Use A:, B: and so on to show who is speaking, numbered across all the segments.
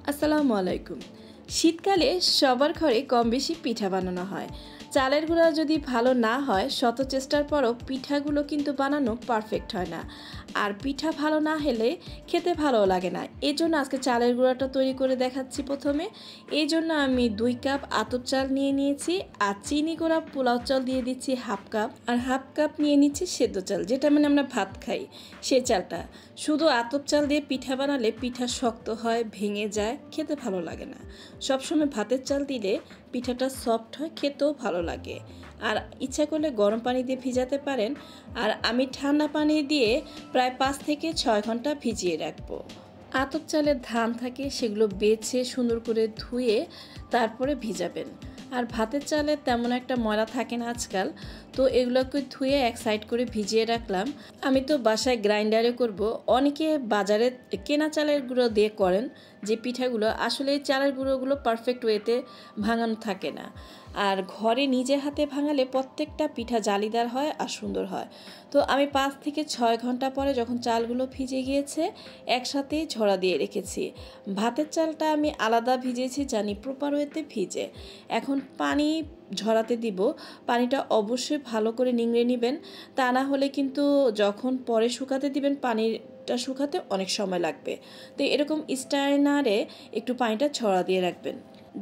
A: আসসালামু আলাইকুম। শীতকালে সবার ঘরে কম বেশি পিঠা বানানো হয়। চালের গুঁড়া যদি ভালো না হয়, শত চেষ্টার পরও পিঠাগুলো কিন্তু বানানো পারফেক্ট হয় না। আর পিঠা ভালো না হলে খেতে ভালো লাগে না। এজন্য আজকে চালের গুঁড়াটা তৈরি করে দেখাচ্ছি প্রথমে। এই জন্য আমি 2 কাপ আতপ চাল নিয়ে নিয়েছি, আর চিনি গুঁড়া পোলাও চাল দিয়ে দিচ্ছি হাফ কাপ, আর হাফ কাপ নিয়ে নিচ্ছি সেদ্ধ চাল, যেটা মানে আমরা ভাত খাই সেই চালটা। শুধু আতপ চাল দিয়ে পিঠা বানালে পিঠা শক্ত হয়, ভেঙে যায়, খেতে ভালো লাগে না। সবসময় ভাতের চাল দিলে পিঠাটা সফট হয়, খেতেও ভালো লাগে। আর ইচ্ছা করলে গরম পানি দিয়ে ভিজাতে পারেন। আর আমি ঠান্ডা পানি দিয়ে প্রায় 5 থেকে 6 ঘন্টা ভিজিয়ে রাখবো। আতপ চালের ধান থাকে, সেগুলো বেছে সুন্দর করে ধুয়ে তারপরে ভিজাবেন। আর ভাতের চালে তেমন একটা ময়লা থাকে না আজকাল, তো এগুলোকে ধুয়ে এক সাইড করে ভিজিয়ে রাখলাম। আমি তো বাসায় গ্রাইন্ডারে করব। অনেকে বাজারে কেনা চালের গুঁড়ো দিয়ে করেন যে পিঠাগুলো, আসলে এই চালের গুঁড়োগুলো পারফেক্ট ওয়েতে ভাঙানো থাকে না। আর ঘরে নিজে হাতে ভাঙালে প্রত্যেকটা পিঠা জালিদার হয় আর সুন্দর হয়। তো আমি 5 থেকে 6 ঘন্টা পরে যখন চালগুলো ভিজে গিয়েছে, একসাথেই ঝরা দিয়ে রেখেছি। ভাতের চালটা আমি আলাদা ভিজেছি, জানি প্রপার ওয়েতে ভিজে। এখন পানি ঝরাতে দিব। পানিটা অবশ্যই ভালো করে নিংড়ে নেবেন, তা না হলে কিন্তু যখন পরে শুকাতে দিবেন পানিটা শুকাতে অনেক সময় লাগবে। তো এরকম স্ট্যাইনারে একটু পানিটা ছড়া দিয়ে রাখবেন।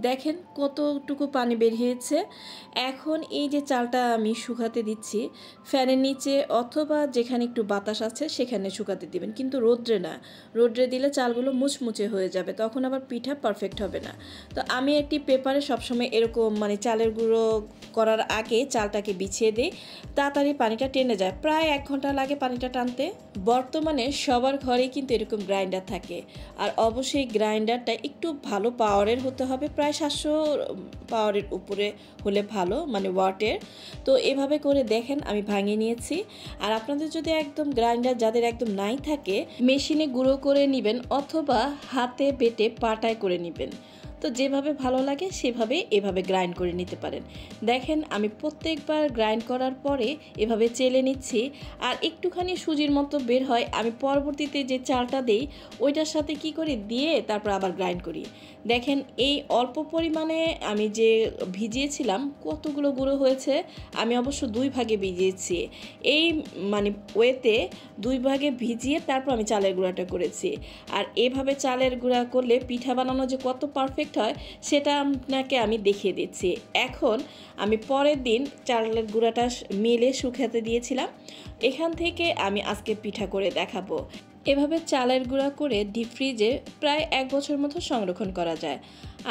A: দেখেন কতটুকু পানি বেরিয়েছে। এখন এই যে চালটা আমি শুকাতে দিচ্ছি, ফ্যানের নিচে অথবা যেখানে একটু বাতাস আছে সেখানে শুকাতে দিবেন, কিন্তু রোদ্রে না। রোদ্রে দিলে চালগুলো মুচমুচে হয়ে যাবে, তখন আবার পিঠা পারফেক্ট হবে না। তো আমি একটি পেপারে সবসময় এরকম চালের গুঁড়ো করার আগে চালটাকে বিছিয়ে দিই, তাড়াতাড়ি পানিটা টেনে যায়। প্রায় 1 ঘন্টা লাগে পানিটা টানতে। বর্তমানে সবার ঘরেই কিন্তু এরকম গ্রাইন্ডার থাকে, আর অবশ্যই গ্রাইন্ডারটা একটু ভালো পাওয়ারের হতে হবে, প্রায় 700 পাওয়ারের উপরে হলে ভালো, ওয়াটের। তো এভাবে করে দেখেন আমি ভাঙিয়ে নিয়েছি। আর আপনাদের যদি একদম গ্রাইন্ডার যাদের একদম নাই থাকে, মেশিনে গুঁড়ো করে নেবেন অথবা হাতে বেটে পাটায় করে নেবেন। তো যেভাবে ভালো লাগে সেভাবে এভাবে গ্রাইন্ড করে নিতে পারেন। দেখেন আমি প্রত্যেকবার গ্রাইন্ড করার পরে এভাবে চেলে নিচ্ছি, আর একটুখানি সুজির মতো বের হয়। আমি পরবর্তীতে যে চালটা দেই ওইটার সাথে কি করি দিয়ে তারপর আবার গ্রাইন্ড করি। দেখেন এই অল্প পরিমাণে আমি যে ভিজিয়েছিলাম কতগুলো গুঁড়ো হয়েছে। আমি অবশ্য 2 ভাগে ভিজিয়েছি। এই ওয়েতে 2 ভাগে ভিজিয়ে তারপর আমি চালের গুঁড়াটা করেছি। আর এভাবে চালের গুঁড়া করলে পিঠা বানানো যে কত পারফেক্ট হয় সেটা আপনাকে আমি দেখিয়ে দিচ্ছি। এখন আমি পরের দিন চালের গুঁড়াটা মেলে শুকাতে দিয়েছিলাম। এখান থেকে আমি আজকে পিঠা করে দেখাবো। এভাবে চালের গুঁড়া করে ডিপ ফ্রিজে প্রায় 1 বছর মতো সংরক্ষণ করা যায়।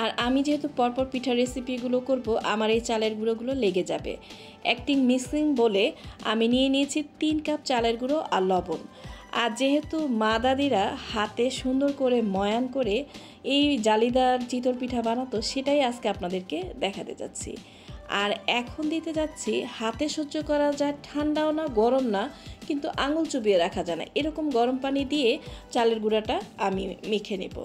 A: আর আমি যেহেতু পরপর পিঠার রেসিপিগুলো করব, আমার এই চালের গুঁড়োগুলো লেগে যাবে। অ্যাক্টিং মিক্সিং বলে আমি নিয়ে নিয়েছি 3 কাপ চালের গুঁড়ো আর লবণ। আর যেহেতু মা দাদিরা হাতে সুন্দর করে ময়ান করে এই জালিদার চিতল পিঠা বানাতো, সেটাই আজকে আপনাদেরকে দেখাতে যাচ্ছি। আর এখন দিতে যাচ্ছি, হাতে সহ্য করা যায়, ঠান্ডাও না গরম না, কিন্তু আঙুল চুবিয়ে রাখা যায় না, এরকম গরম পানি দিয়ে চালের গুঁড়াটা আমি মেখে নেব।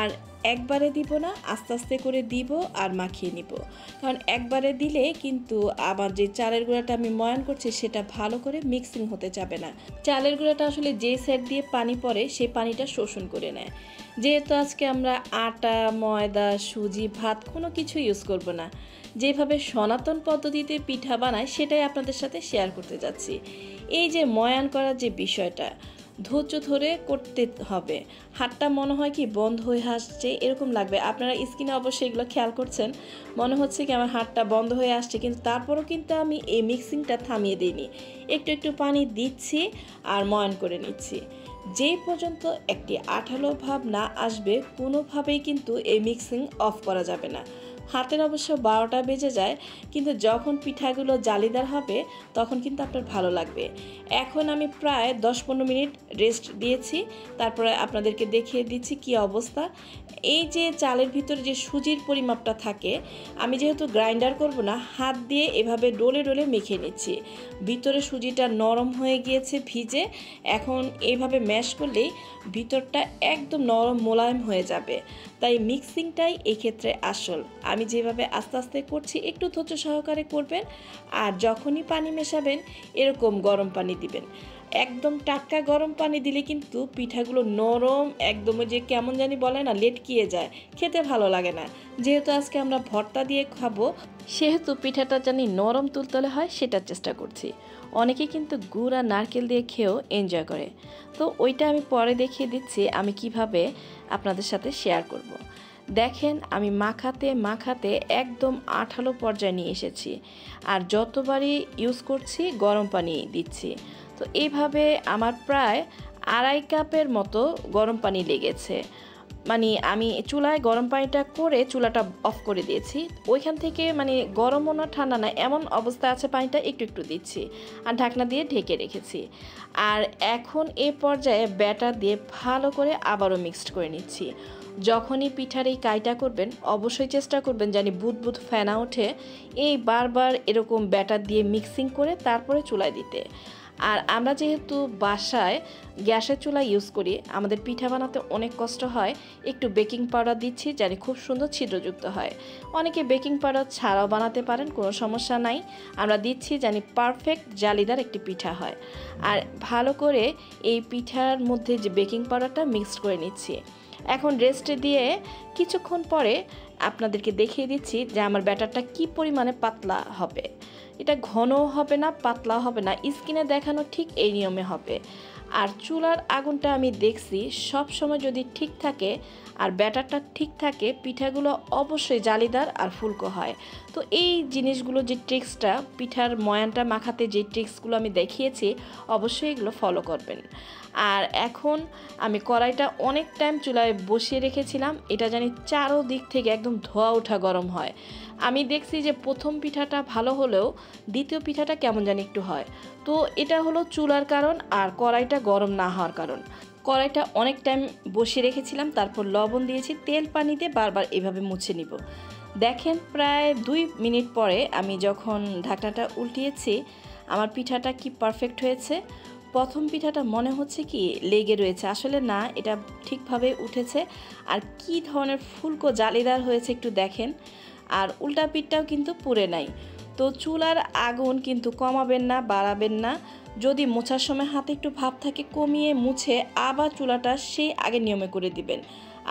A: আর একবারে দিব না, আস্তে আস্তে করে দিব আর মাখিয়ে নিব। কারণ একবারে দিলে কিন্তু আবার যে চালের গুঁড়াটা আমি ময়ান করছি সেটা ভালো করে মিক্সিং হতে যাবে না। চালের গুঁড়াটা আসলে যে সাইড দিয়ে পানি পড়ে সেই পানিটা শোষণ করে নেয়। যেহেতু আজকে আমরা আটা, ময়দা, সুজি, ভাত কোনো কিছু ইউজ করব না, যেভাবে সনাতন পদ্ধতিতে পিঠা বানায় সেটাই আপনাদের সাথে শেয়ার করতে যাচ্ছি। এই যে ময়ান করার যে বিষয়টা, ধৈর্য ধরে করতে হবে। হাতটা মনে হয় কি বন্ধ হয়ে আসছে এরকম লাগবে। আপনারা স্কিনে অবশ্যই এগুলো খেয়াল করছেন, মনে হচ্ছে কি আমার হাতটা বন্ধ হয়ে আসছে, কিন্তু তারপরও কিন্তু আমি এই মিক্সিংটা থামিয়ে দিইনি। একটু একটু পানি দিচ্ছি আর ময়ান করে নিচ্ছি। যেই পর্যন্ত একটি আঠালো ভাব না আসবে কোনোভাবেই কিন্তু এই মিক্সিং অফ করা যাবে না। হাতের অবশ্য 12টা বেজে যায়, কিন্তু যখন পিঠাগুলো জালিদার হবে তখন কিন্তু আপনার ভালো লাগবে। এখন আমি প্রায় 10-15 মিনিট রেস্ট দিয়েছি, তারপরে আপনাদেরকে দেখিয়ে দিচ্ছি কি অবস্থা। এই যে চালের ভিতরে যে সুজির পরিমাপটা থাকে, আমি যেহেতু গ্রাইন্ডার করব না, হাত দিয়ে এভাবে ডলে ডলে মেখে নিচ্ছি। ভিতরে সুজিটা নরম হয়ে গিয়েছে ভিজে, এখন এইভাবে ম্যাশ করলেই ভিতরটা একদম নরম মোলায়েম হয়ে যাবে। তাই মিক্সিংটাই এক্ষেত্রে আসল। আমি যেভাবে আস্তে আস্তে করছি একটু ধৈর্য সহকারে করবেন। আর যখনই পানি মেশাবেন এরকম গরম পানি দিবেন। একদম টাটকা গরম পানি দিলে কিন্তু পিঠাগুলো নরম একদম যে কেমন জানি বলে না লেটকিয়ে যায়, খেতে ভালো লাগে না। যেহেতু আজকে আমরা ভর্তা দিয়ে খাবো সেহেতু পিঠাটা জানি নরম তুলতলে হয় সেটার চেষ্টা করছি। অনেকে কিন্তু গুড় আর নারকেল দিয়ে খেয়েও এনজয় করে। তো ওইটা আমি পরে দেখিয়ে দিচ্ছি আমি কিভাবে আপনাদের সাথে শেয়ার করব। দেখেন আমি মাখাতে মাখাতে একদম আঠালো পর্যায়ে নিয়ে এসেছি, আর যতবারই ইউজ করছি গরম পানি দিচ্ছি। তো এইভাবে আমার প্রায় 2.5 কাপের মতো গরম পানি লেগেছে। মানে আমি চুলায় গরম পানিটা করে চুলাটা অফ করে দিয়েছি। ওইখান থেকে মানে গরমও না ঠান্ডা না এমন অবস্থা আছে, পানিটা একটু একটু দিচ্ছি আর ঢাকনা দিয়ে ঢেকে রেখেছি। আর এখন এই পর্যায়ে ব্যাটার দিয়ে ভালো করে আবারও মিক্সড করে নিচ্ছি। যখনই পিঠার এই কাইটা করবেন অবশ্যই চেষ্টা করবেন জানি বুদবুদ ফেনা ওঠে, এই বারবার এরকম ব্যাটার দিয়ে মিক্সিং করে তারপরে চুলায় দিতে। আর আমরা যেহেতু বাসায় গ্যাসের চুলা ইউজ করি, আমাদের পিঠা বানাতে অনেক কষ্ট হয়, একটু বেকিং পাউডার দিচ্ছি জানি খুব সুন্দর ছিদ্রযুক্ত হয়। অনেকে বেকিং পাউডার ছাড়াও বানাতে পারেন, কোনো সমস্যা নাই। আমরা দিচ্ছি জানি পারফেক্ট জালিদার একটি পিঠা হয়। আর ভালো করে এই পিঠার মধ্যে যে বেকিং পাউডারটা মিক্সড করে নিচ্ছি। এখন রেস্টে দিয়ে কিছুক্ষণ পরে আপনাদেরকে দেখিয়ে দিচ্ছি যে আমার ব্যাটারটা কি পরিমাণে পাতলা হবে। এটা ঘনও হবে না, পাতলা হবে না, স্কিনে দেখানো ঠিক এই নিয়মে হবে। আর চুলার আগুনটা আমি দেখছি সব সময় যদি ঠিক থাকে আর ব্যাটারটা ঠিক থাকে পিঠাগুলো অবশ্যই জালিদার আর ফুলকো হয়। তো এই জিনিসগুলো যে ট্রিক্সটা পিঠার ময়ানটা মাখাতে যে ট্রিক্সগুলো আমি দেখিয়েছি অবশ্যই এগুলো ফলো করবেন। আর এখন আমি কড়াইটা অনেক টাইম চুলায় বসিয়ে রেখেছিলাম, এটা জানি চারোদিক থেকে একদম ধোয়া ওঠা গরম হয়। আমি দেখছি যে প্রথম পিঠাটা ভালো হলেও দ্বিতীয় পিঠাটা কেমন জানি একটু হয়। তো এটা হলো চুলার কারণ আর কড়াইটা গরম না হওয়ার কারণ। কড়াইটা অনেক টাইম বসিয়ে রেখেছিলাম, তারপর লবণ দিয়েছি, তেল পানিতে বারবার এভাবে মুছে নিব। দেখেন প্রায় 2 মিনিট পরে আমি যখন ঢাকনাটা উল্টিয়েছি আমার পিঠাটা কি পারফেক্ট হয়েছে। প্রথম পিঠাটা মনে হচ্ছে কি লেগে রয়েছে, আসলে না, এটা ঠিকভাবে উঠেছে। আর কি ধরনের ফুলকো জালিদার হয়েছে একটু দেখেন। আর উল্টা পিঠটাও কিন্তু পুড়ে নাই। তো চুলার আগুন কিন্তু কমাবেন না, বাড়াবেন না। যদি মোছার সময় হাতে একটু ভাব থাকে কমিয়ে মুছে আবার চুলাটা সেই আগের নিয়মে করে দিবেন।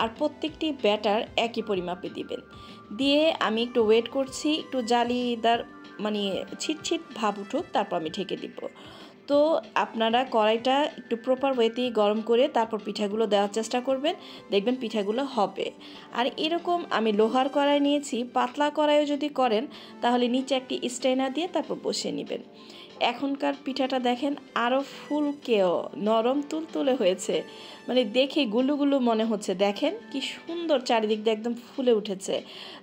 A: আর প্রত্যেকটি ব্যাটার একই পরিমাপে দিবেন। দিয়ে আমি একটু ওয়েট করছি, একটু জালিদার মানে ছিটছিট ভাব উঠুক, তারপর আমি ঢেকে দিব। তো আপনারা কড়াইটা একটু প্রপার ওয়েতেই গরম করে তারপর পিঠাগুলো দেওয়ার চেষ্টা করবেন, দেখবেন পিঠাগুলো হবে। আর এরকম আমি লোহার কড়াই নিয়েছি, পাতলা কড়াইও যদি করেন তাহলে নিচে একটি স্ট্রেনার দিয়ে তারপর বসিয়ে নেবেন। এখনকার পিঠাটা দেখেন আরও ফুলকেও নরম তুলতুলে হয়েছে, মানে দেখে গুলুগুলু মনে হচ্ছে। দেখেন কি সুন্দর চারিদিক দিয়ে একদম ফুলে উঠেছে।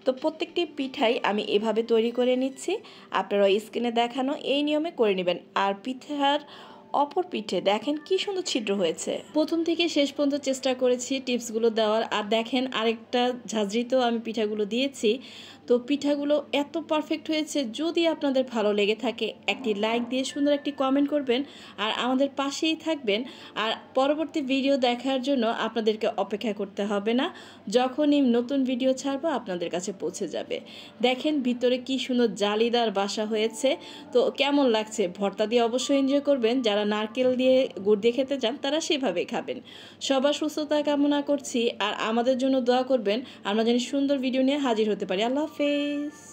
A: তো প্রত্যেকটি পিঠাই আমি এভাবে তৈরি করে নিচ্ছি, আপনারা স্ক্রিনে দেখানো এই নিয়মে করে নেবেন। আর পিঠার অপর পিঠে দেখেন কি সুন্দর ছিদ্র হয়েছে। প্রথম থেকে শেষ পর্যন্ত চেষ্টা করেছি টিপসগুলো দেওয়ার। আর দেখেন আরেকটা ঝাঁঝরিতেও আমি পিঠাগুলো দিয়েছি। তো পিঠাগুলো এত পারফেক্ট হয়েছে। যদি আপনাদের ভালো লেগে থাকে একটি লাইক দিয়ে সুন্দর একটি কমেন্ট করবেন আর আমাদের পাশেই থাকবেন। আর পরবর্তী ভিডিও দেখার জন্য আপনাদেরকে অপেক্ষা করতে হবে না, যখনই নতুন ভিডিও ছাড়বো আপনাদের কাছে পৌঁছে যাবে। দেখেন ভিতরে কি সুন্দর জালিদার বাসা হয়েছে। তো কেমন লাগছে ভর্তা দিয়ে অবশ্যই এনজয় করবেন, যারা নারকেল দিয়ে গুড় দিয়ে খেতে চান তারা সেভাবেই খাবেন। সবার সুস্থতা কামনা করছি আর আমাদের জন্য দোয়া করবেন, আমরা যেন সুন্দর ভিডিও নিয়ে হাজির হতে পারি। আল্লাহ হাফেজ।